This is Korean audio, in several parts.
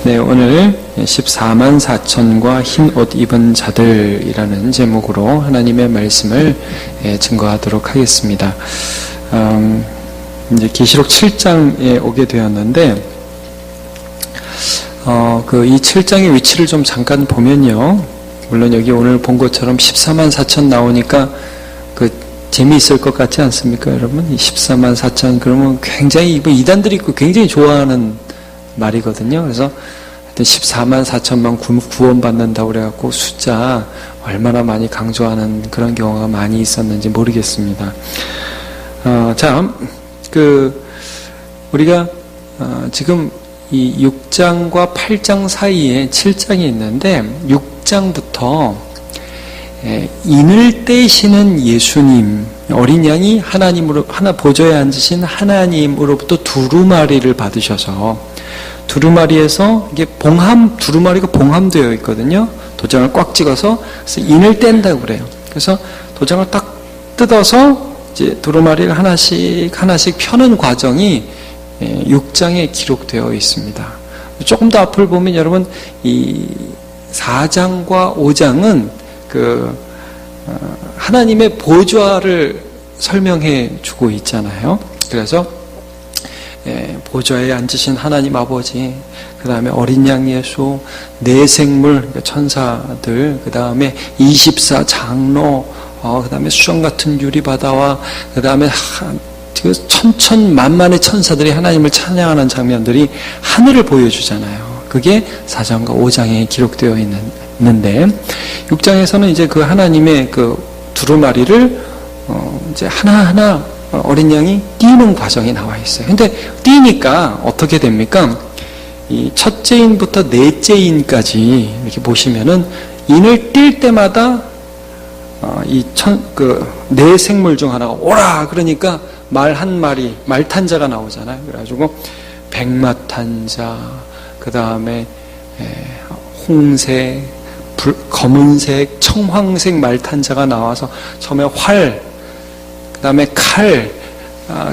네, 오늘 14만 4천과 흰 옷 입은 자들이라는 제목으로 하나님의 말씀을 증거하도록 하겠습니다. 이제 계시록 7장에 오게 되었는데, 이 7장의 위치를 좀 잠깐 보면요. 물론 여기 오늘 본 것처럼 14만 4천 나오니까 재미있을 것 같지 않습니까, 여러분? 이 14만 4천, 그러면 굉장히, 이단들이 굉장히 좋아하는 말이거든요. 그래서 14만 4천만 구원받는다고 그래갖고 숫자 얼마나 많이 강조하는 그런 경우가 많이 있었는지 모르겠습니다. 우리가 지금 이 6장과 8장 사이에 7장이 있는데, 6장부터 인을 떼시는 예수님, 어린 양이 보좌에 앉으신 하나님으로부터 두루마리를 받으셔서, 두루마리에서 이게 두루마리가 봉함되어 있거든요. 도장을 꽉 찍어서, 그래서 인을 뗀다고 그래요. 그래서 도장을 딱 뜯어서 이제 두루마리를 하나씩 펴는 과정이 6장에 기록되어 있습니다. 조금 더 앞을 보면 여러분, 이 4장과 5장은 하나님의 보좌를 설명해 주고 있잖아요. 그래서 보좌에 앉으신 하나님 아버지, 그 다음에 어린 양 예수, 네 생물, 천사들, 그 다음에 24 장로, 그 다음에 수정 같은 유리바다와, 그 다음에 천천만만의 천사들이 하나님을 찬양하는 장면들이 하늘을 보여주잖아요. 그게 4장과 5장에 기록되어 있는데, 6장에서는 이제 그 하나님의 두루마리를 이제 하나하나 어린 양이 띄는 과정이 나와 있어요. 근데 띄니까 어떻게 됩니까? 이 첫째 인부터 넷째 인까지 이렇게 보시면은, 인을 띌 때마다 네 생물 중 하나가 오라 그러니까 말 한 마리, 말탄자가 나오잖아요. 그래가지고 백마탄자, 그 다음에 홍색, 검은색, 청황색 말탄자가 나와서 처음에 활, 그 다음에 칼,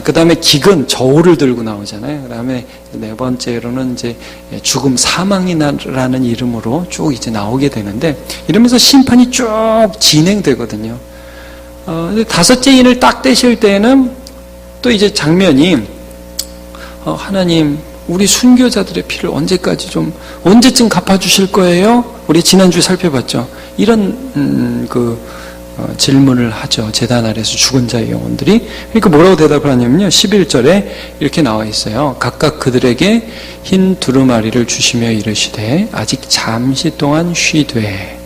그 다음에 기근, 저울을 들고 나오잖아요. 그 다음에 네 번째로는 이제 죽음, 사망이라는 이름으로 쭉 이제 나오게 되는데, 이러면서 심판이 쭉 진행되거든요. 근데 다섯째 인을 딱 떼실 때에는 또 이제 장면이, 하나님, 우리 순교자들의 피를 언제쯤 갚아주실 거예요? 우리 지난주에 살펴봤죠. 이런, 질문을 하죠. 제단 아래서 죽은 자의 영혼들이. 그러니까 뭐라고 대답을 하냐면요. 11절에 이렇게 나와 있어요. 각각 그들에게 흰 두루마리를 주시며 이르시되 아직 잠시 동안 쉬되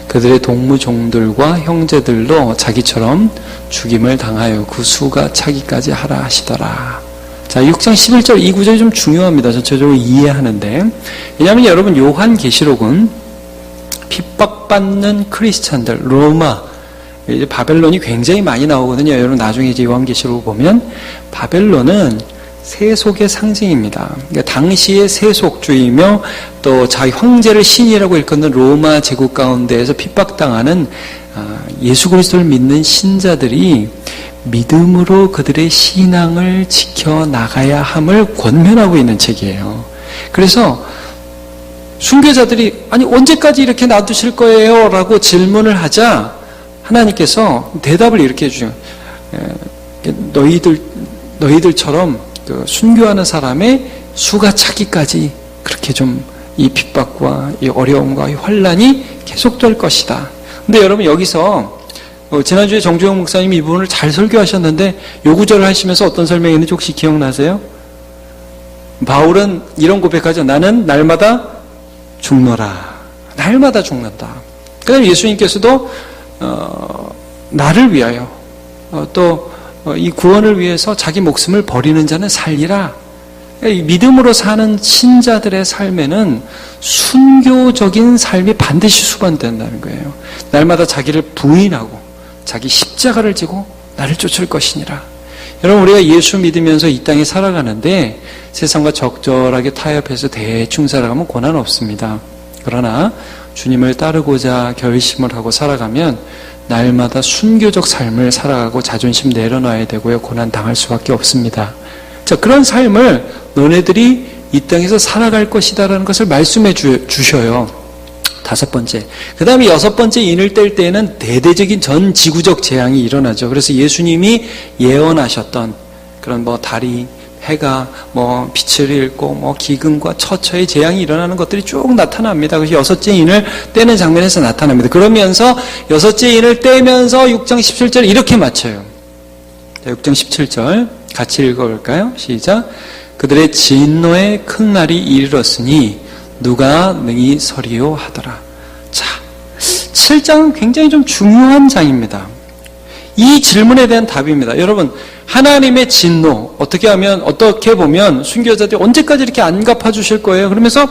그들의 동무종들과 형제들도 자기처럼 죽임을 당하여 그 수가 차기까지 하라 하시더라. 자, 6장 11절 이 구절이 좀 중요합니다. 전체적으로 이해하는데. 왜냐하면 여러분, 요한계시록은 핍박받는 크리스찬들, 로마, 이제 바벨론이 굉장히 많이 나오거든요. 여러분, 나중에 이제 요한계시록을 보면 바벨론은 세속의 상징입니다. 그러니까 당시의 세속주의며 또 자기 황제를 신이라고 일컫는 로마 제국 가운데에서 핍박당하는 예수 그리스도를 믿는 신자들이 믿음으로 그들의 신앙을 지켜나가야 함을 권면하고 있는 책이에요. 그래서 순교자들이 아니 언제까지 이렇게 놔두실 거예요? 라고 질문을 하자 하나님께서 대답을 이렇게 해주죠. 너희들처럼 순교하는 사람의 수가 차기까지 그렇게 좀 이 핍박과 이 어려움과 이 환난이 계속될 것이다. 근데 여러분, 여기서 지난주에 정주영 목사님이 이 부분을 잘 설교하셨는데 요 구절을 하시면서 어떤 설명했는지 혹시 기억나세요? 바울은 이런 고백하죠. 나는 날마다 죽노라. 날마다 죽는다. 그 다음에 예수님께서도 나를 위하여 또 이 구원을 위해서 자기 목숨을 버리는 자는 살리라. 이 믿음으로 사는 신자들의 삶에는 순교적인 삶이 반드시 수반된다는 거예요. 날마다 자기를 부인하고 자기 십자가를 지고 나를 쫓을 것이니라. 여러분, 우리가 예수 믿으면서 이 땅에 살아가는데 세상과 적절하게 타협해서 대충 살아가면 고난 없습니다. 그러나 주님을 따르고자 결심을 하고 살아가면 날마다 순교적 삶을 살아가고 자존심 내려놔야 되고요. 고난 당할 수밖에 없습니다. 자, 그런 삶을 너네들이 이 땅에서 살아갈 것이다라는 것을 말씀해 주셔요. 5번째. 그 다음에 6번째 인을 뗄 때에는 대대적인 전 지구적 재앙이 일어나죠. 그래서 예수님이 예언하셨던 그런 달이, 해가 빛을 잃고 기근과 처처의 재앙이 일어나는 것들이 쭉 나타납니다. 그래서 6째 인을 떼는 장면에서 나타납니다. 그러면서 6째 인을 떼면서 6장 17절 이렇게 마쳐요. 자, 6장 17절 같이 읽어볼까요? 시작. 그들의 진노의 큰 날이 이르렀으니 누가 능히 서리요 하더라. 자, 7장은 굉장히 좀 중요한 장입니다. 이 질문에 대한 답입니다. 여러분, 하나님의 진노, 어떻게 보면 순교자들이 언제까지 이렇게 안 갚아주실 거예요? 그러면서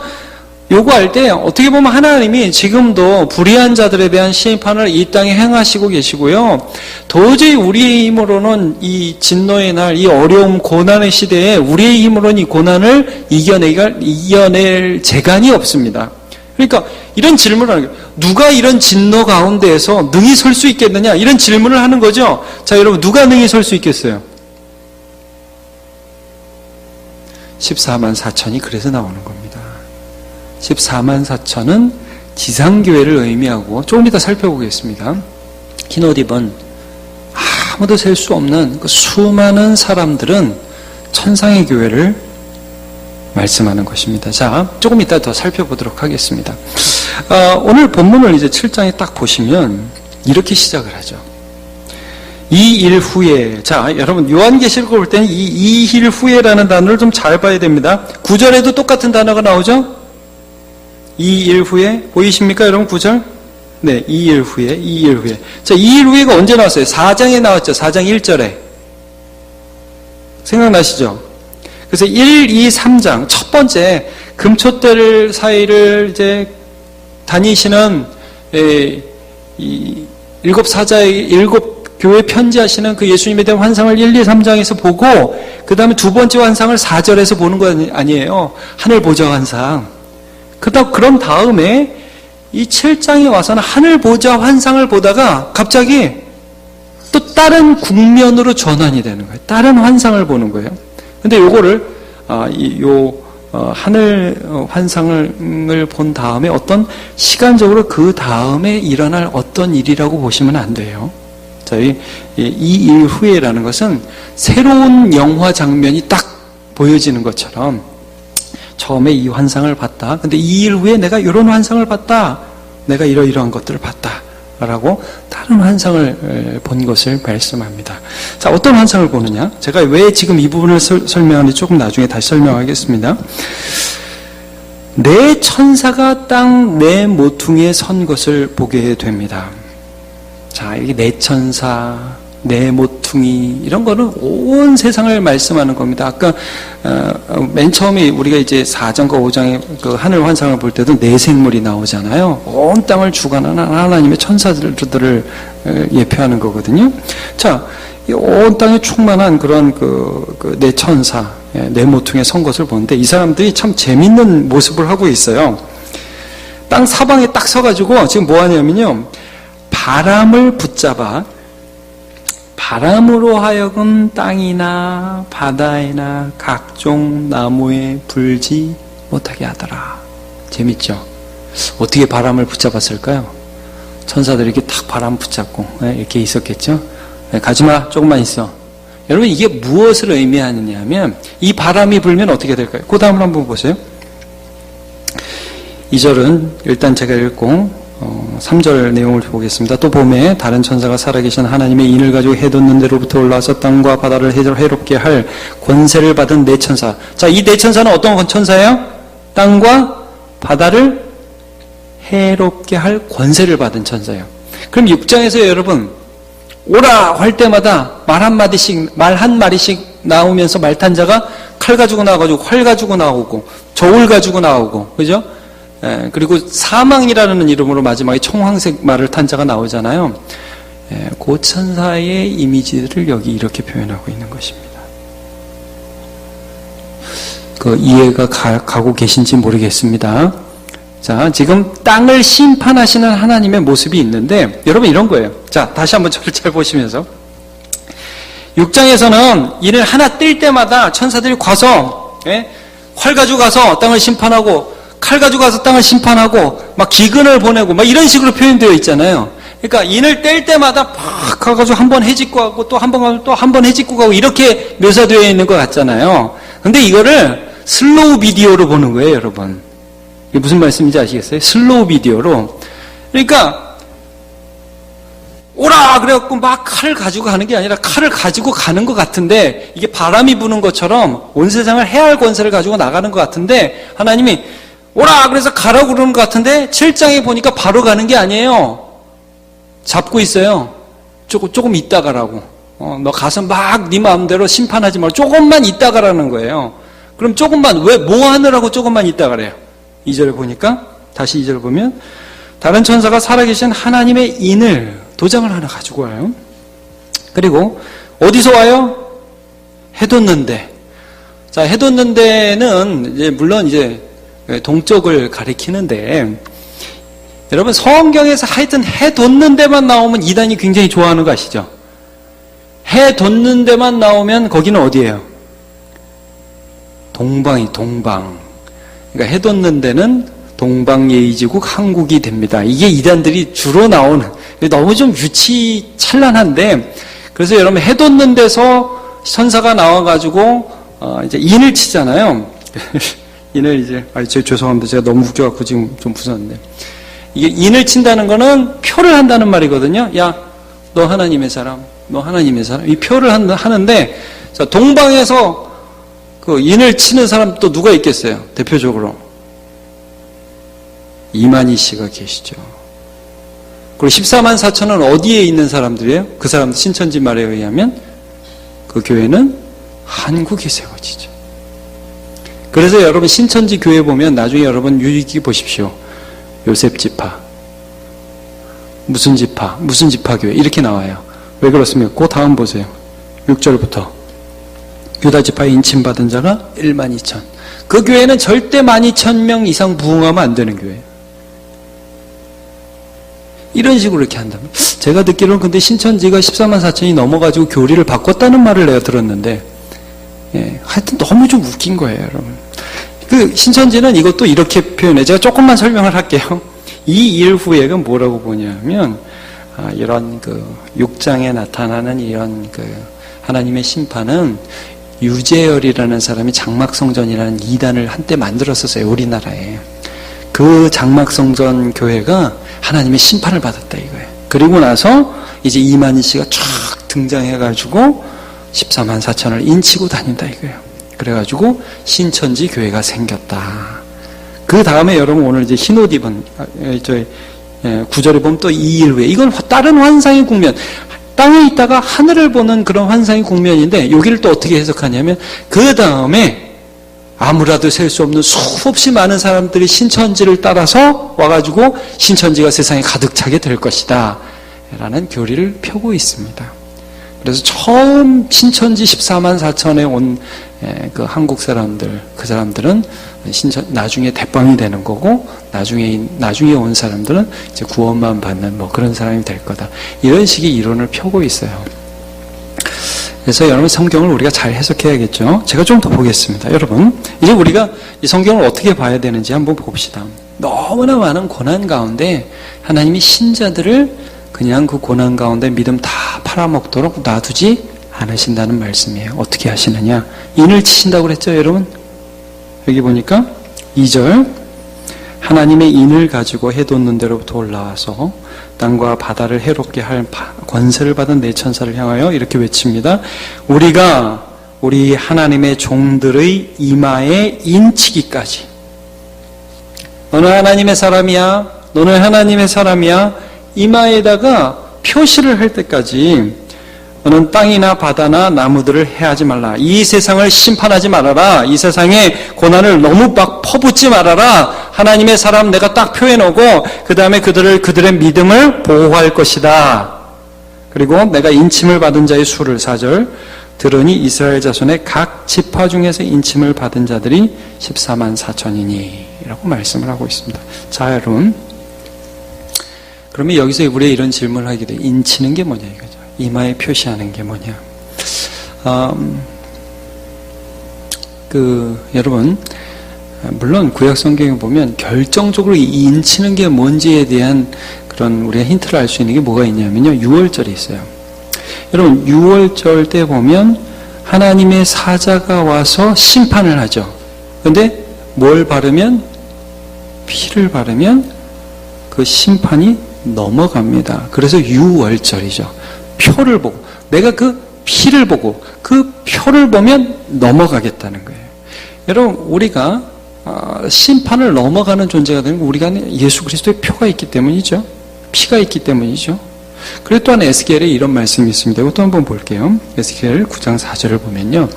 요구할 때 어떻게 보면 하나님이 지금도 불의한 자들에 대한 심판을 이 땅에 행하시고 계시고요. 도저히 우리의 힘으로는 이 진노의 날, 이 어려움, 고난의 시대에 우리의 힘으로는 이 고난을 이겨낼 재간이 없습니다. 그러니까 이런 질문을 하는 거예요. 누가 이런 진노 가운데에서 능히 설 수 있겠느냐? 이런 질문을 하는 거죠. 자, 여러분, 누가 능히 설 수 있겠어요? 14만 4천이 그래서 나오는 겁니다. 14만 4천은 지상교회를 의미하고 조금 이따 살펴보겠습니다. 흰 옷 입은 아무도 셀 수 없는 그 수많은 사람들은 천상의 교회를 말씀하는 것입니다. 자, 조금 이따 더 살펴보도록 하겠습니다. 오늘 본문을 이제 7장에 딱 보시면 이렇게 시작을 하죠. 이 일 후에, 자, 여러분, 요한계시록을 볼 때는 이 일 후에라는 단어를 좀 잘 봐야 됩니다. 9절에도 똑같은 단어가 나오죠? 이 일 후에, 보이십니까, 여러분, 9절? 네, 이 일 후에, 이 일 후에. 자, 이 일 후에가 언제 나왔어요? 4장에 나왔죠, 4장 1절에. 생각나시죠? 그래서 1, 2, 3장, 첫 번째, 금초대를 사이를 이제 다니시는, 일곱 사자의, 일곱 교회 편지하시는 그 예수님에 대한 환상을 1, 2, 3장에서 보고 그 다음에 두 번째 환상을 4절에서 보는 거 아니에요. 하늘 보좌 환상. 그런 다음에 이 7장에 와서는 하늘 보좌 환상을 보다가 갑자기 또 다른 국면으로 전환이 되는 거예요. 다른 환상을 보는 거예요. 근데 요거를 하늘 환상을 본 다음에 어떤 시간적으로 그 다음에 일어날 어떤 일이라고 보시면 안 돼요. 이 일 후에라는 것은 새로운 영화 장면이 딱 보여지는 것처럼 처음에 이 환상을 봤다. 근데 이 일 후에 내가 이런 환상을 봤다. 내가 이러이러한 것들을 봤다. 라고 다른 환상을 본 것을 말씀합니다. 자, 어떤 환상을 보느냐? 제가 왜 지금 이 부분을 설명하는지 조금 나중에 다시 설명하겠습니다. 네 천사가 땅 네 모퉁이에 선 것을 보게 됩니다. 자, 여기 네 천사, 네 모퉁이 이런 거는 온 세상을 말씀하는 겁니다. 아까 맨 처음에 우리가 이제 4장과 5장의 그 하늘 환상을 볼 때도 네 생물이 나오잖아요. 온 땅을 주관하는 하나님의 천사들을 예표하는 거거든요. 자, 이 온 땅에 충만한 그런 그 네 천사, 네 모퉁이에 선 것을 보는데 이 사람들이 참 재밌는 모습을 하고 있어요. 땅 사방에 딱 서가지고 지금 뭐 하냐면요. 바람을 붙잡아 바람으로 하여금 땅이나 바다이나 각종 나무에 불지 못하게 하더라. 재밌죠? 어떻게 바람을 붙잡았을까요? 천사들이 이렇게 딱 바람 붙잡고 이렇게 있었겠죠? 가지마, 조금만 있어. 여러분, 이게 무엇을 의미하느냐 하면 이 바람이 불면 어떻게 될까요? 그 다음을 한번 보세요. 2절은 일단 제가 읽고 3절 내용을 보겠습니다. 또 봄에 다른 천사가 살아계신 하나님의 인을 가지고 해돋는 데로부터 올라와서 땅과 바다를 해롭게 할 권세를 받은 네 천사. 자, 이 네 천사는 어떤 천사예요? 땅과 바다를 해롭게 할 권세를 받은 천사예요. 그럼 6장에서 여러분 오라 할 때마다 말 한마디씩 나오면서 말탄자가 칼 가지고 나와가지고 활 가지고 나오고 저울 가지고 나오고, 그죠? 그리고 사망이라는 이름으로 마지막에 청황색 말을 탄 자가 나오잖아요. 그 천사의 이미지를 여기 이렇게 표현하고 있는 것입니다. 그 이해가 가고 계신지 모르겠습니다. 자, 지금 땅을 심판하시는 하나님의 모습이 있는데 여러분 이런 거예요. 자, 다시 한번 저를 잘 보시면서 6장에서는 이를 하나 뜰 때마다 천사들이 과서 활 가지고 가서 땅을 심판하고 칼 가지고 가서 땅을 심판하고 막 기근을 보내고 막 이런 식으로 표현되어 있잖아요. 그러니까 인을 뗄 때마다 막 가가지고 한 번 해집고 가고 또 한 번 가고 또 한 번 해집고 가고 이렇게 묘사되어 있는 것 같잖아요. 근데 이거를 슬로우 비디오로 보는 거예요, 여러분. 이게 무슨 말씀인지 아시겠어요? 슬로우 비디오로. 그러니까 오라 그래갖고 막 칼을 가지고 가는 게 아니라 칼을 가지고 가는 것 같은데 이게 바람이 부는 것처럼 온 세상을 해할 권세를 가지고 나가는 것 같은데 하나님이 오라 그래서 가라고 그러는 것 같은데 7장에 보니까 바로 가는 게 아니에요. 잡고 있어요. 조금 있다 가라고. 너 가서 막 네 마음대로 심판하지 말고 조금만 있다 가라는 거예요. 그럼 조금만, 왜 뭐 하느라고 조금만 있다 가래요? 2절에 보니까 다시 2절 보면 다른 천사가 살아계신 하나님의 인을 도장을 하나 가지고 와요. 그리고 어디서 와요? 해돋는데. 자, 해돋는데는 이제 물론 이제 동쪽을 가리키는데 여러분 성경에서 하여튼 해돋는 데만 나오면 이단이 굉장히 좋아하는 거 아시죠? 해돋는 데만 나오면 거기는 어디예요? 동방. 그러니까 해돋는 데는 동방예의지국 한국이 됩니다. 이게 이단들이 주로 나오는, 너무 좀 유치찬란한데, 그래서 여러분 해돋는 데서 천사가 나와가지고 이제 인을 치잖아요. 인을 이제 죄송합니다. 제가 너무 웃겨갖고 지금 좀 부쉈는데, 이게 인을 친다는 거는 표를 한다는 말이거든요. 야, 너 하나님의 사람, 너 하나님의 사람. 이 표를 하는데, 자, 동방에서 그 인을 치는 사람 또 누가 있겠어요? 대표적으로 이만희 씨가 계시죠. 그리고 14만 4천은 어디에 있는 사람들이에요? 그 사람들 신천지 말에 의하면 그 교회는 한국에 세워지죠. 그래서 여러분 신천지 교회 보면 나중에 여러분 유익히 보십시오. 요셉 지파, 무슨 지파 교회 이렇게 나와요. 왜 그렇습니까? 그 다음 보세요. 6절부터 유다 지파에 인침받은 자가 1만 2천. 그 교회는 절대 12,000명 이상 부흥하면 안 되는 교회예요. 이런 식으로 이렇게 한다면 제가 듣기로는 근데 신천지가 14만 4천이 넘어가지고 교리를 바꿨다는 말을 내가 들었는데 하여튼 너무 좀 웃긴 거예요, 여러분. 그 신천지는 이것도 이렇게 표현해. 제가 조금만 설명을 할게요. 이 일 후에가 뭐라고 보냐면 이런 그 6장에 나타나는 이런 그 하나님의 심판은 유재열이라는 사람이 장막성전이라는 이단을 한때 만들었었어요, 우리나라에. 그 장막성전 교회가 하나님의 심판을 받았다 이거예요. 그리고 나서 이제 이만희 씨가 쫙 등장해가지고 14만 4천을 인치고 다닌다 이거예요. 그래가지고 신천지 교회가 생겼다. 그 다음에 여러분 오늘 이제 흰옷 입은 9절에 보면 또 2일 후에 이건 다른 환상의 국면, 땅에 있다가 하늘을 보는 그런 환상의 국면인데 여기를 또 어떻게 해석하냐면 그 다음에 아무라도 셀 수 없는 수없이 많은 사람들이 신천지를 따라서 와가지고 신천지가 세상에 가득 차게 될 것이다 라는 교리를 펴고 있습니다. 그래서 처음 신천지 14만 4천에 온 그 한국 사람들, 그 사람들은 나중에 대빵이 되는 거고 나중에 온 사람들은 이제 구원만 받는 뭐 그런 사람이 될 거다. 이런 식의 이론을 펴고 있어요. 그래서 여러분 성경을 우리가 잘 해석해야겠죠. 제가 좀 더 보겠습니다. 여러분 이제 우리가 이 성경을 어떻게 봐야 되는지 한번 봅시다. 너무나 많은 고난 가운데 하나님이 신자들을 그냥 그 고난 가운데 믿음 다 팔아먹도록 놔두지 않으신다는 말씀이에요. 어떻게 하시느냐? 인을 치신다고 그랬죠, 여러분? 여기 보니까 2절 하나님의 인을 가지고 해돋는 데로부터 올라와서 땅과 바다를 해롭게 할 권세를 받은 네 천사를 향하여 이렇게 외칩니다. 우리가 우리 하나님의 종들의 이마에 인치기까지. 너는 하나님의 사람이야. 너는 하나님의 사람이야. 이마에다가 표시를 할 때까지 너는 땅이나 바다나 나무들을 해하지 말라. 이 세상을 심판하지 말아라. 이 세상에 고난을 너무 막 퍼붓지 말아라. 하나님의 사람 내가 딱 표해놓고 그 다음에 그들의 믿음을 보호할 것이다. 그리고 내가 인침을 받은 자의 수를 4절 들으니 이스라엘 자손의 각 지파 중에서 인침을 받은 자들이 14만 4천이니 라고 말씀을 하고 있습니다. 자, 여러분 그러면 여기서 우리가 이런 질문을 하게 돼요. 인치는 게 뭐냐 이거죠. 이마에 표시하는 게 뭐냐. 여러분 물론 구약 성경에 보면 결정적으로 이 인치는 게 뭔지에 대한 그런 우리가 힌트를 알 수 있는 게 뭐가 있냐면요. 6월절이 있어요. 여러분 6월절 때 보면 하나님의 사자가 와서 심판을 하죠. 그런데 뭘 바르면? 피를 바르면 그 심판이 넘어갑니다. 그래서 6월절이죠. 표를 보고 내가 그 피를 보고 그 표를 보면 넘어가겠다는 거예요. 여러분 우리가 심판을 넘어가는 존재가 되는 건 우리가 예수 그리스도의 표가 있기 때문이죠. 피가 있기 때문이죠. 그리고 또한 에스겔에 이런 말씀이 있습니다. 이것도 한번 볼게요. 에스겔 9장 4절을 보면요.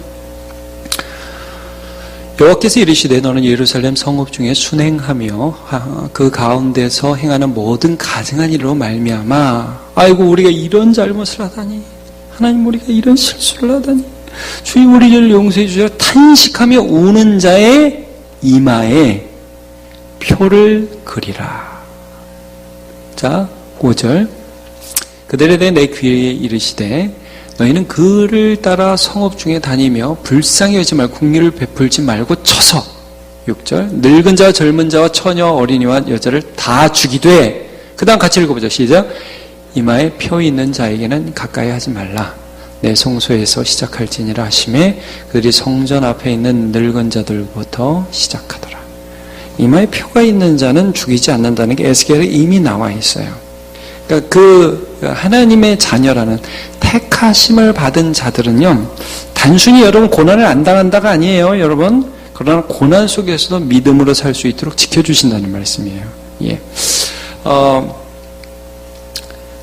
여호와께서 이르시되 너는 예루살렘 성읍 중에 순행하며 그 가운데서 행하는 모든 가증한 일로 말미암아 아이고 우리가 이런 잘못을 하다니 하나님 우리가 이런 실수를 하다니 주님 우리 죄를 용서해 주시라 탄식하며 우는 자의 이마에 표를 그리라. 자 5절 그들에 대해 내 귀에 이르시되 너희는 그를 따라 성읍 중에 다니며 불쌍히 여기지 말고 국리를 베풀지 말고 쳐서 6절 늙은 자와 젊은 자와 처녀 어린이와 여자를 다 죽이되 그 다음 같이 읽어보죠. 시작 이마에 표 있는 자에게는 가까이 하지 말라. 내 성소에서 시작할지니라 하시매 그들이 성전 앞에 있는 늙은 자들부터 시작하더라. 이마에 표가 있는 자는 죽이지 않는다는 게 에스겔에 이미 나와 있어요. 그러니까 그 하나님의 자녀라는 택하심을 받은 자들은요 단순히 여러분 고난을 안 당한다가 아니에요 여러분. 그러나 고난 속에서도 믿음으로 살 수 있도록 지켜주신다는 말씀이에요. 예.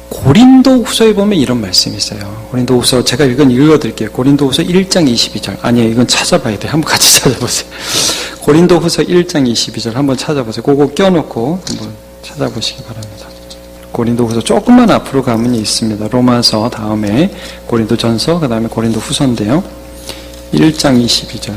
고린도후서에 보면 이런 말씀이 있어요. 고린도후서 제가 이건 읽어드릴게요. 고린도후서 1장 22절 아니에요 이건 찾아봐야 돼요. 한번 같이 찾아보세요. 고린도후서 1장 22절 한번 찾아보세요. 그거 껴놓고 한번 찾아보시기 바랍니다. 고린도후서 조금만 앞으로 가면 있습니다. 로마서 다음에 고린도전서 그 다음에 고린도후서인데요. 1장 22절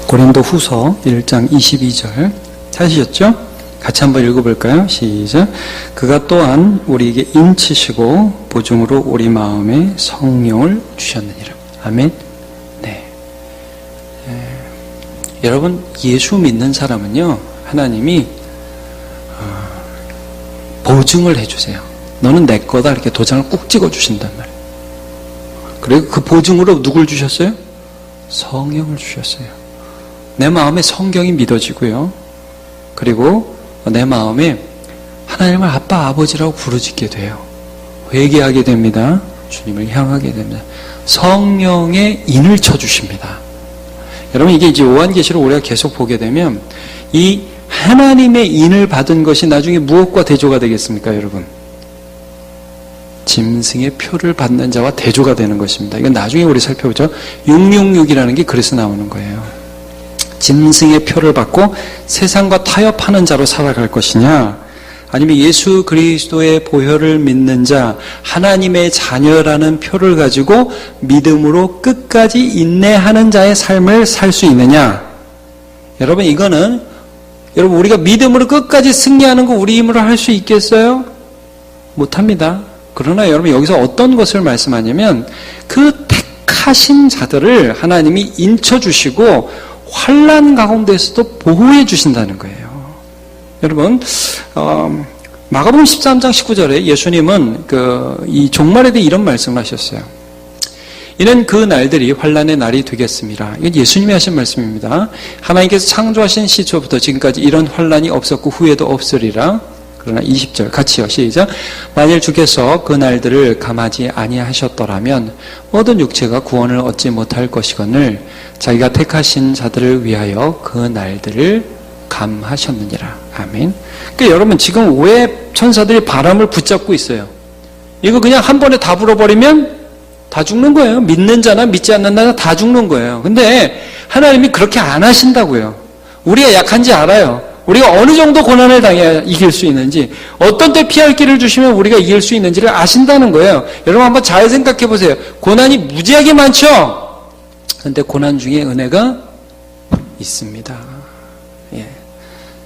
고린도후서 1장 22절 찾으셨죠? 같이 한번 읽어볼까요? 시작. 그가 또한 우리에게 인치시고 보증으로 우리 마음에 성령을 주셨느니라. 아멘. 네. 여러분 예수 믿는 사람은요 하나님이 보증을 해주세요. 너는 내 거다 이렇게 도장을 꾹 찍어주신단 말이에요. 그리고 그 보증으로 누굴 주셨어요? 성령을 주셨어요. 내 마음에 성경이 믿어지고요. 그리고 내 마음에 하나님을 아빠 아버지라고 부르짖게 돼요. 회개하게 됩니다. 주님을 향하게 됩니다. 성령의 인을 쳐주십니다. 여러분 이게 이제 요한계시록 우리가 계속 보게 되면 이 하나님의 인을 받은 것이 나중에 무엇과 대조가 되겠습니까 여러분? 짐승의 표를 받는 자와 대조가 되는 것입니다. 이건 나중에 우리 살펴보죠. 666이라는 게 그래서 나오는 거예요. 짐승의 표를 받고 세상과 타협하는 자로 살아갈 것이냐 아니면 예수 그리스도의 보혈을 믿는 자 하나님의 자녀라는 표를 가지고 믿음으로 끝까지 인내하는 자의 삶을 살 수 있느냐. 여러분 이거는 여러분 우리가 믿음으로 끝까지 승리하는 거 우리 힘으로 할 수 있겠어요? 못합니다. 그러나 여러분 여기서 어떤 것을 말씀하냐면 그 택하신 자들을 하나님이 인쳐주시고 환난 가운데서도 보호해 주신다는 거예요. 여러분 마가복음 13장 19절에 예수님은 이 종말에 대해 이런 말씀을 하셨어요. 이는 그 날들이 환난의 날이 되겠습니다. 이건 예수님이 하신 말씀입니다. 하나님께서 창조하신 시초부터 지금까지 이런 환난이 없었고 후에도 없으리라. 그러나 20절 같이요. 시작. 만일 주께서 그 날들을 감하지 아니하셨더라면 모든 육체가 구원을 얻지 못할 것이거늘 자기가 택하신 자들을 위하여 그 날들을 감하셨느니라. 아멘. 그러니까 여러분 지금 왜 천사들이 바람을 붙잡고 있어요? 이거 그냥 한 번에 다 불어버리면 다 죽는 거예요. 믿는 자나 믿지 않는 자나 다 죽는 거예요. 근데 하나님이 그렇게 안 하신다고요. 우리가 약한지 알아요. 우리가 어느 정도 고난을 당해야 이길 수 있는지, 어떤 때 피할 길을 주시면 우리가 이길 수 있는지를 아신다는 거예요. 여러분 한번 잘 생각해 보세요. 고난이 무지하게 많죠? 그런데 고난 중에 은혜가 있습니다. 예.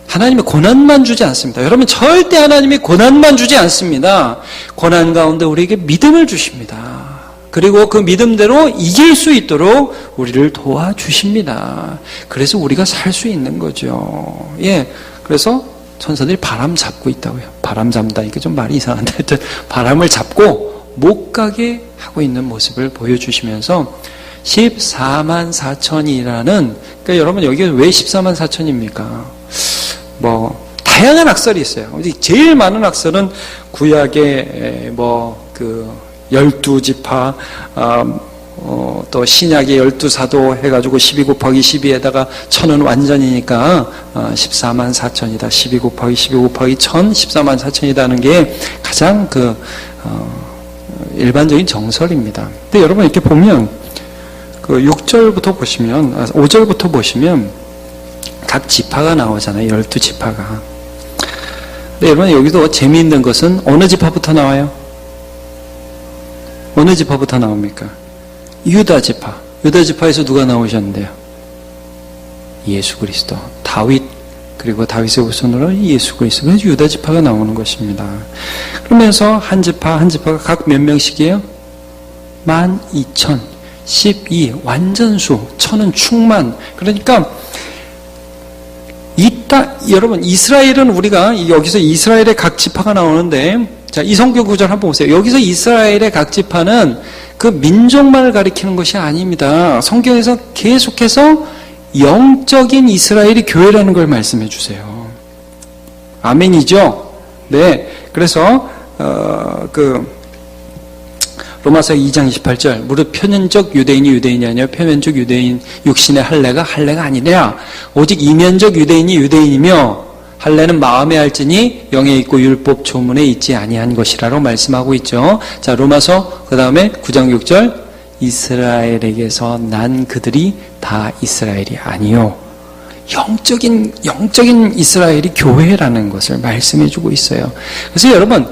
하나님의 고난만 주지 않습니다. 여러분 절대 하나님이 고난만 주지 않습니다. 고난 가운데 우리에게 믿음을 주십니다. 그리고 그 믿음대로 이길 수 있도록 우리를 도와주십니다. 그래서 우리가 살 수 있는 거죠. 예, 그래서 천사들이 바람 잡고 있다고요. 바람 잡다니까 좀 말이 이상한데 하여튼 바람을 잡고 못 가게 하고 있는 모습을 보여주시면서 14만 4천이라는, 그러니까 여러분 여기가 왜 14만 4천입니까? 다양한 악설이 있어요. 제일 많은 악설은 구약의 12지파, 또 신약의 12사도 해가지고 12 곱하기 12에다가 1000은 완전이니까 14만 4천이다. 12 곱하기 12 곱하기 1000, 14만 4천이다는 게 가장 일반적인 정설입니다. 근데 여러분 이렇게 보면 6절부터 보시면, 5절부터 보시면 각 지파가 나오잖아요. 12지파가. 근데 여러분 여기도 재미있는 것은 어느 지파부터 나와요? 어느 지파부터 나옵니까? 유다 지파. 유다 지파에서 누가 나오셨는데요? 예수 그리스도. 다윗, 그리고 다윗의 후손으로 예수 그리스도. 그래서 유다 지파가 나오는 것입니다. 그러면서 한 지파 한 지파가 각 몇 명씩이에요? 12,000, 12, 완전수, 1000은 충만. 그러니까 여러분 이스라엘은 우리가 여기서 이스라엘의 각 지파가 나오는데, 자, 이 성경 구절 한번 보세요. 여기서 이스라엘의 각 지파는 그 민족만을 가리키는 것이 아닙니다. 성경에서 계속해서 영적인 이스라엘이 교회라는 걸 말씀해 주세요. 아멘이죠? 네. 그래서 로마서 2장 28절, 무릇 표면적 유대인이 유대인이 아니라 표면적 유대인 육신의 할례가 아니냐. 오직 이면적 유대인이 유대인이며 할례는 마음에 할지니 영에 있고 율법 조문에 있지 아니한 것이라고 말씀하고 있죠. 자, 로마서 그 다음에 9장 6절, 이스라엘에게서 난 그들이 다 이스라엘이 아니요. 영적인 이스라엘이 교회라는 것을 말씀해주고 있어요. 그래서 여러분,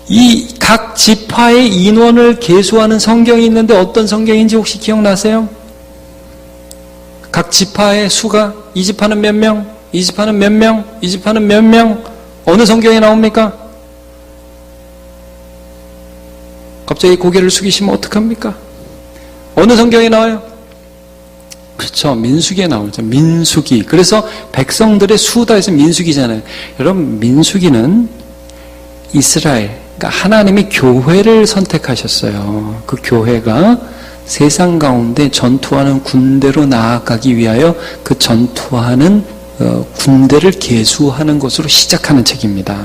이 각 지파의 인원을 계수하는 성경이 있는데 어떤 성경인지 혹시 기억나세요? 각 지파의 수가, 이 지파는 몇 명, 이 지파는 몇 명, 이 지파는 몇 명, 어느 성경에 나옵니까? 갑자기 고개를 숙이시면 어떡합니까? 어느 성경에 나와요? 그렇죠. 민수기에 나오죠. 민수기. 그래서 백성들의 수다 해서 민수기잖아요. 여러분, 민수기는 이스라엘, 그러니까 하나님이 교회를 선택하셨어요. 그 교회가 세상 가운데 전투하는 군대로 나아가기 위하여 그 전투하는 군대를 계수하는 것으로 시작하는 책입니다.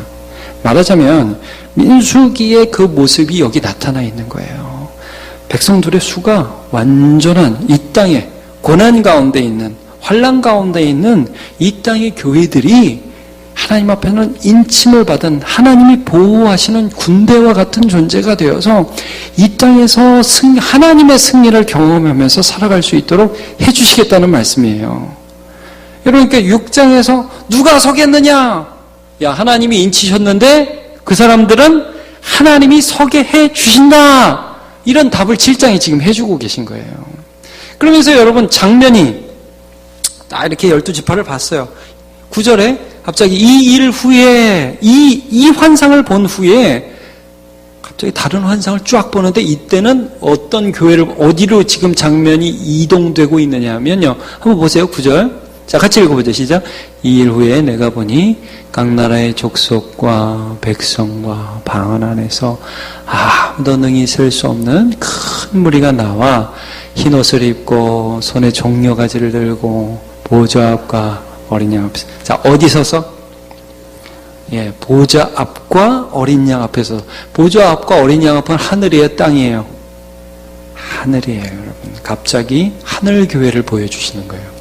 말하자면 민수기의 그 모습이 여기 나타나 있는 거예요. 백성들의 수가 완전한 이 땅에 고난 가운데 있는, 환난 가운데 있는 이 땅의 교회들이 하나님 앞에는 인침을 받은 하나님이 보호하시는 군대와 같은 존재가 되어서 이 땅에서 하나님의 승리를 경험하면서 살아갈 수 있도록 해주시겠다는 말씀이에요. 그러니까 6장에서 누가 서겠느냐? 야, 하나님이 인치셨는데 그 사람들은 하나님이 서게 해주신다. 이런 답을 7장에 지금 해주고 계신 거예요. 그러면서 여러분 장면이 딱 이렇게 12지파를 봤어요. 9절에 갑자기 이 일 후에 이 환상을 본 후에 갑자기 다른 환상을 쫙 보는데 이때는 어떤 교회를 어디로 지금 장면이 이동되고 있느냐 하면요. 한번 보세요. 9절. 자, 같이 읽어보죠. 시작. 이 일 후에 내가 보니 각 나라의 족속과 백성과 방 안에서 아무도 능히 셀 수 없는 큰 무리가 나와 흰 옷을 입고 손에 종려가지를 들고 보좌 앞과 어린 양 앞에서. 자, 어디 서서? 예, 보좌 앞과 어린 양 앞에서. 보좌 앞과 어린 양 앞은 하늘이에요, 땅이에요? 하늘이에요, 여러분. 갑자기 하늘 교회를 보여주시는 거예요.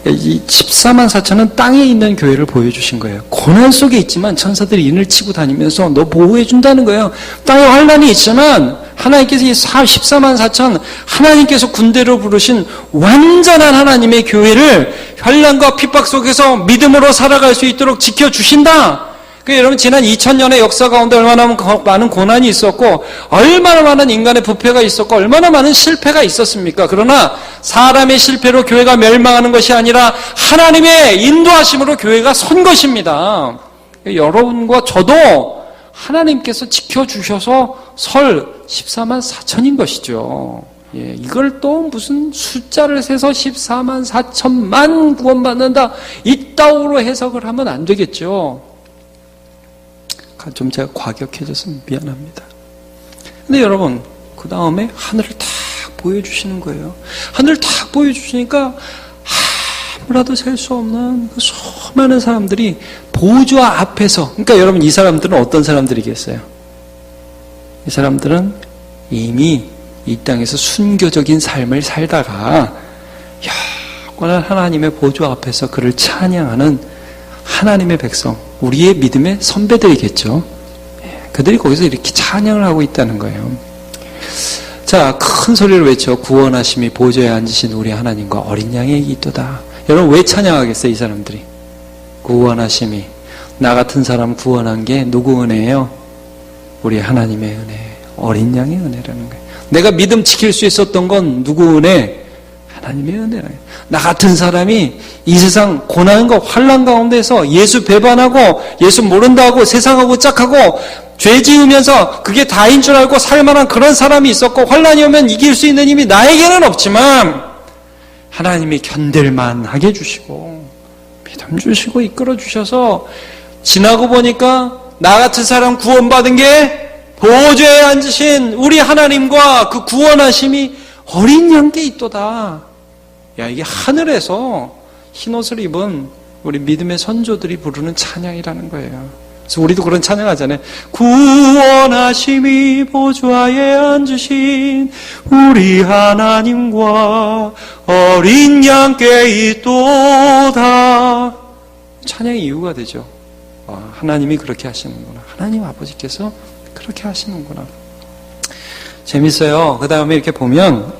이 14만 4천은 땅에 있는 교회를 보여주신 거예요. 고난 속에 있지만 천사들이 인을 치고 다니면서 너 보호해준다는 거예요. 땅에 환난이 있지만 하나님께서 이 14만 4천 하나님께서 군대로 부르신 완전한 하나님의 교회를 환난과 핍박 속에서 믿음으로 살아갈 수 있도록 지켜주신다. 여러분 지난 2000년의 역사 가운데 얼마나 많은 고난이 있었고 얼마나 많은 인간의 부패가 있었고 얼마나 많은 실패가 있었습니까? 그러나 사람의 실패로 교회가 멸망하는 것이 아니라 하나님의 인도하심으로 교회가 선 것입니다. 여러분과 저도 하나님께서 지켜주셔서 설 14만 4천인 것이죠. 예, 이걸 또 무슨 숫자를 세서 14만 4천만 구원받는다 이따위로 해석을 하면 안 되겠죠. 좀 제가 과격해져서 미안합니다. 근데 여러분 그 다음에 하늘을 딱 보여주시는 거예요. 하늘을 딱 보여주시니까 아무라도 셀 수 없는 그 수많은 사람들이 보좌 앞에서, 그러니까 여러분 이 사람들은 어떤 사람들이겠어요? 이 사람들은 이미 이 땅에서 순교적인 삶을 살다가 영원한 하나님의 보좌 앞에서 그를 찬양하는 하나님의 백성, 우리의 믿음의 선배들이겠죠. 그들이 거기서 이렇게 찬양을 하고 있다는 거예요. 자, 큰 소리를 외쳐 구원하심이 보좌에 앉으신 우리 하나님과 어린 양의 이도다. 여러분 왜 찬양하겠어요? 이 사람들이 구원하심이, 나 같은 사람 구원한 게 누구 은혜예요? 우리 하나님의 은혜, 어린 양의 은혜라는 거예요. 내가 믿음 지킬 수 있었던 건 누구 은혜? 하나님의 은혜라. 나 같은 사람이 이 세상 고난과 환난 가운데서 예수 배반하고 예수 모른다고 세상하고 짝하고 죄 지으면서 그게 다인 줄 알고 살만한 그런 사람이 있었고 환난이 오면 이길 수 있는 힘이 나에게는 없지만 하나님이 견딜만하게 해주시고 믿음 주시고 이끌어 주셔서 지나고 보니까 나 같은 사람 구원받은 게 보좌에 앉으신 우리 하나님과 그 구원하심이 어린 양께 있도다. 야, 이게 하늘에서 흰옷을 입은 우리 믿음의 선조들이 부르는 찬양이라는 거예요. 그래서 우리도 그런 찬양하잖아요. 구원하심이 보좌에 앉으신 우리 하나님과 어린 양께 있도다. 찬양의 이유가 되죠. 하나님이 그렇게 하시는구나. 하나님 아버지께서 그렇게 하시는구나. 재밌어요. 그 다음에 이렇게 보면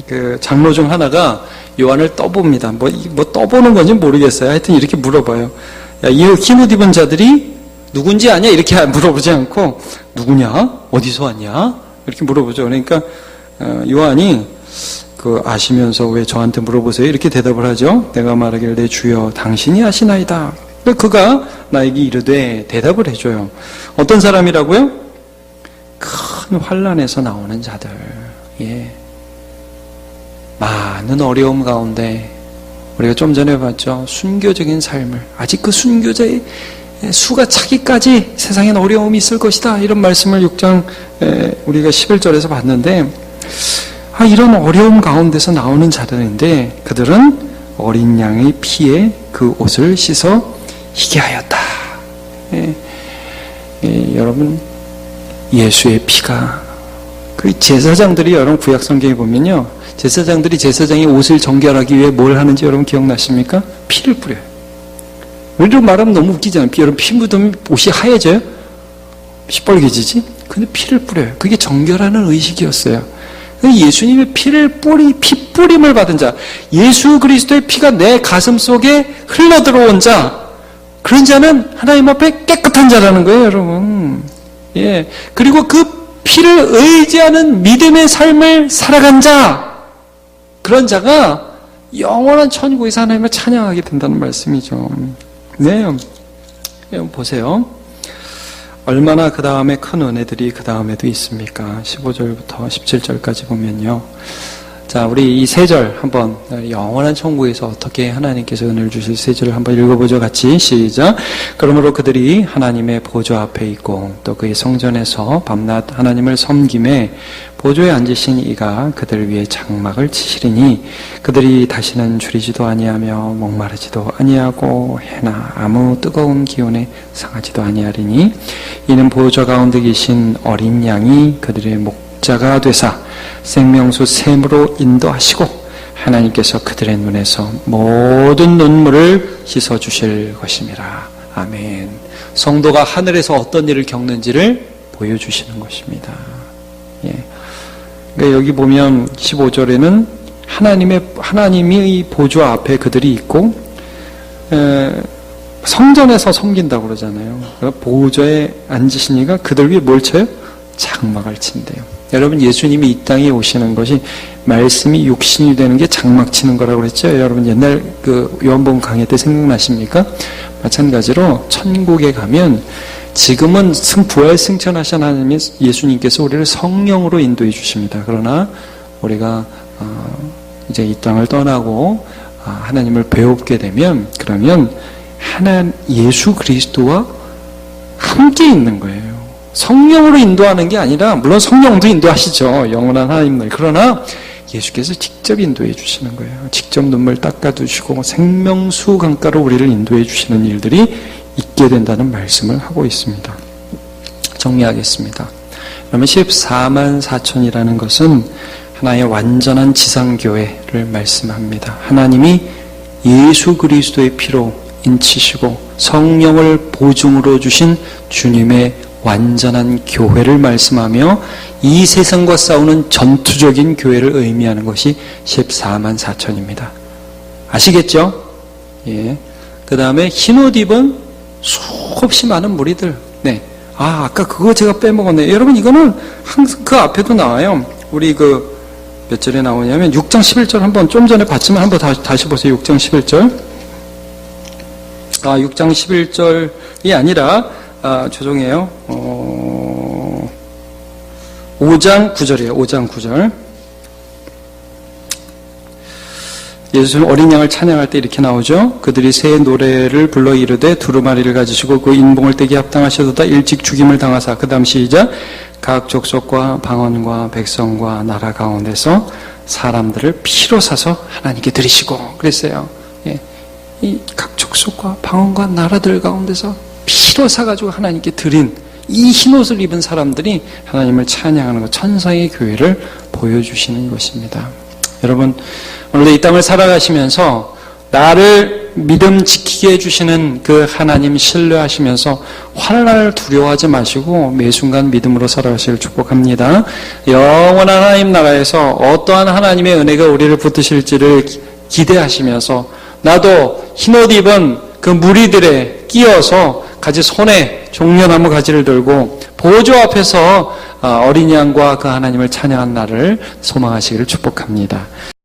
그 장로 중 하나가 요한을 떠봅니다. 뭐 떠보는 건지 모르겠어요. 하여튼 이렇게 물어봐요. 야, 이 흰옷 입은 자들이 누군지 아냐? 이렇게 물어보지 않고 누구냐? 어디서 왔냐? 이렇게 물어보죠. 그러니까 요한이 그 아시면서 왜 저한테 물어보세요? 이렇게 대답을 하죠. 내가 말하기를 내 주여 당신이 아시나이다. 그가 나에게 이르되 대답을 해줘요. 어떤 사람이라고요? 큰 환난에서 나오는 자들. 예. 많은 어려움 가운데 우리가 좀 전에 봤죠. 순교적인 삶을, 아직 그 순교자의 수가 차기까지 세상엔 어려움이 있을 것이다. 이런 말씀을 6장 우리가 11절에서 봤는데 이런 어려움 가운데서 나오는 자들인데 그들은 어린 양의 피에 그 옷을 씻어 희게 하였다. 여러분 예수의 피가 그 제사장들이 여러분 구약 성경에 보면요. 제사장들이 제사장의 옷을 정결하기 위해 뭘 하는지 여러분 기억나십니까? 피를 뿌려요. 우리로 말하면 너무 웃기잖아요. 여러분 피 묻으면 옷이 하얘져요? 시뻘개지지? 근데 피를 뿌려요. 그게 정결하는 의식이었어요. 예수님의 피 뿌림을 받은 자, 예수 그리스도의 피가 내 가슴 속에 흘러 들어온 자, 그런 자는 하나님 앞에 깨끗한 자라는 거예요, 여러분. 예. 그리고 그 피를 의지하는 믿음의 삶을 살아간 자, 그런 자가 영원한 천국에서 하나님을 찬양하게 된다는 말씀이죠. 네. 보세요. 얼마나 그 다음에 큰 은혜들이 그 다음에도 있습니까? 15절부터 17절까지 보면요. 자, 우리 이 세 절 한번 영원한 천국에서 어떻게 하나님께서 은혜를 주실 세 절을 한번 읽어보죠. 같이 시작. 그러므로 그들이 하나님의 보좌 앞에 있고 또 그의 성전에서 밤낮 하나님을 섬김에 보좌에 앉으신 이가 그들을 위해 장막을 치시리니 그들이 다시는 줄이지도 아니하며 목마르지도 아니하고 해나 아무 뜨거운 기운에 상하지도 아니하리니 이는 보좌 가운데 계신 어린 양이 그들의 목자가 되사 생명수 샘으로 인도하시고 하나님께서 그들의 눈에서 모든 눈물을 씻어주실 것입니다. 아멘. 성도가 하늘에서 어떤 일을 겪는지를 보여주시는 것입니다. 예. 그러니까 여기 보면 15절에는 하나님의 보좌 앞에 그들이 있고 성전에서 섬긴다고 그러잖아요. 보호자에 앉으시니까 그들 위에 뭘 쳐요? 장막을 친대요. 여러분, 예수님이 이 땅에 오시는 것이 말씀이 육신이 되는 게 장막 치는 거라고 그랬죠. 여러분, 옛날 그 요한복음 강의 때 생각나십니까? 마찬가지로 천국에 가면 지금은 부활 승천하신 하나님 예수님께서 우리를 성령으로 인도해 주십니다. 그러나 우리가 이제 이 땅을 떠나고 하나님을 배웁게 되면, 그러면 예수 그리스도와 함께 있는 거예요. 성령으로 인도하는 게 아니라, 물론 성령도 인도하시죠. 영원한 하나님을. 그러나 예수께서 직접 인도해 주시는 거예요. 직접 눈물 닦아주시고 생명수 강가로 우리를 인도해 주시는 일들이 있게 된다는 말씀을 하고 있습니다. 정리하겠습니다. 그러면 14만 4천이라는 것은 하나의 완전한 지상교회를 말씀합니다. 하나님이 예수 그리스도의 피로 인치시고 성령을 보증으로 주신 주님의 완전한 교회를 말씀하며 이 세상과 싸우는 전투적인 교회를 의미하는 것이 14만 4천입니다. 아시겠죠? 예. 그 다음에 흰옷 입은 수없이 많은 무리들. 네. 아까 그거 제가 빼먹었네요. 여러분, 이거는 항상 그 앞에도 나와요. 우리 몇 절에 나오냐면 6장 11절 한번 좀 전에 봤지만 한번 다시 보세요. 6장 11절. 6장 11절이 아니라 죄송해요. 5장 9절이에요. 5장 9절. 예수는 어린 양을 찬양할 때 이렇게 나오죠. 그들이 새 노래를 불러 이르되 두루마리를 가지시고 그 인봉을 떼기 합당하셔도다 일찍 죽임을 당하사. 그 다음 시작. 각 족속과 방언과 백성과 나라 가운데서 사람들을 피로 사서 하나님께 드리시고 그랬어요. 예. 이 각 족속과 방언과 나라들 가운데서 피로 사가지고 하나님께 드린 이 흰옷을 입은 사람들이 하나님을 찬양하는 것, 천상의 교회를 보여주시는 것입니다. 여러분, 오늘도 이 땅을 살아가시면서 나를 믿음 지키게 해주시는 그 하나님 신뢰하시면서 환난을 두려워하지 마시고 매 순간 믿음으로 살아가시길 축복합니다. 영원한 하나님 나라에서 어떠한 하나님의 은혜가 우리를 붙드실지를 기대하시면서 나도 흰옷 입은 그 무리들에 끼어서 손에 종려나무 가지를 들고 보좌 앞에서 어린 양과 그 하나님을 찬양한 날을 소망하시기를 축복합니다.